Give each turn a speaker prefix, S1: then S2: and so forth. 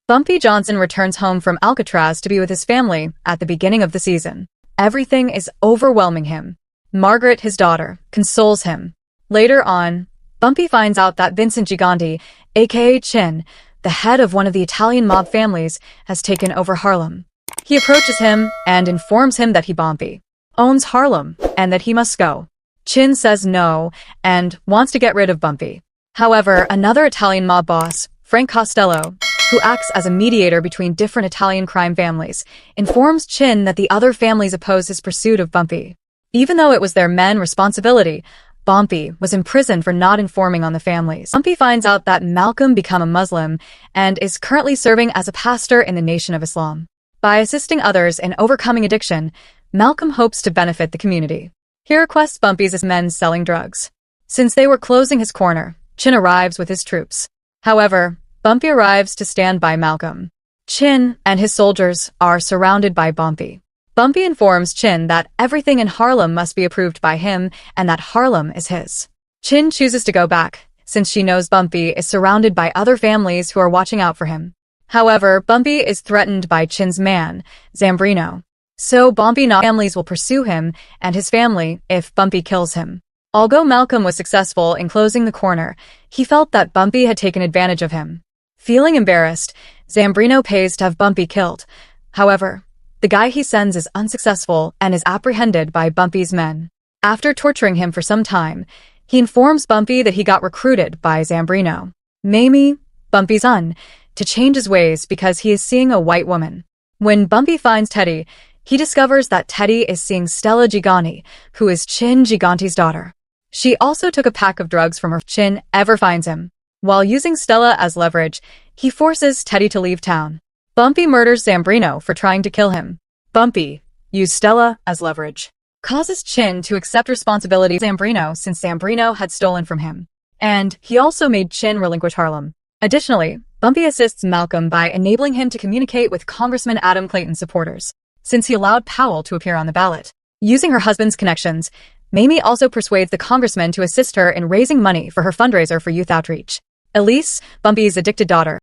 S1: Bumpy Johnson returns home from Alcatraz to be with his family at the beginning of the season. Everything is overwhelming him. Margaret, his daughter, consoles him. Later on, Bumpy finds out that Vincent Gigante, aka Chin, the head of one of the Italian mob families, has taken over Harlem. He approaches him and informs him that Bumpy owns Harlem and that he must go. Chin says no and wants to get rid of Bumpy. However, another Italian mob boss, Frank Costello, who acts as a mediator between different Italian crime families, informs Chin that the other families oppose his pursuit of Bumpy. Even though it was their men's responsibility, Bumpy was imprisoned for not informing on the families. Bumpy finds out that Malcolm became a Muslim and is currently serving as a pastor in the Nation of Islam. By assisting others in overcoming addiction, Malcolm hopes to benefit the community. He requests Bumpy's men selling drugs. Since they were closing his corner, Chin arrives with his troops. However, Bumpy arrives to stand by Malcolm. Chin and his soldiers are surrounded by Bumpy. Bumpy informs Chin that everything in Harlem must be approved by him and that Harlem is his. Chin chooses to go back, since she knows Bumpy is surrounded by other families who are watching out for him. However, Bumpy is threatened by Chin's man, Zambrino. So Bumpy's families will pursue him and his family if Bumpy kills him. Although Malcolm was successful in closing the corner, he felt that Bumpy had taken advantage of him. Feeling embarrassed, Zambrino pays to have Bumpy killed. However, the guy he sends is unsuccessful and is apprehended by Bumpy's men. After torturing him for some time, he informs Bumpy that he got recruited by Zambrino, Mamie, Bumpy's son, to change his ways because he is seeing a white woman. When Bumpy finds Teddy, he discovers that Teddy is seeing Stella Gigante, who is Chin Gigante's daughter. She also took a pack of drugs from her. Chin ever finds him. While using Stella as leverage, he forces Teddy to leave town. Bumpy murders Zambrino for trying to kill him. Bumpy, used Stella as leverage, causes Chin to accept responsibility for Zambrino since Zambrino had stolen from him. And he also made Chin relinquish Harlem. Additionally, Bumpy assists Malcolm by enabling him to communicate with Congressman Adam Clayton's supporters, since he allowed Powell to appear on the ballot. Using her husband's connections, Mamie also persuades the congressman to assist her in raising money for her fundraiser for youth outreach. Elise, Bumpy's addicted daughter,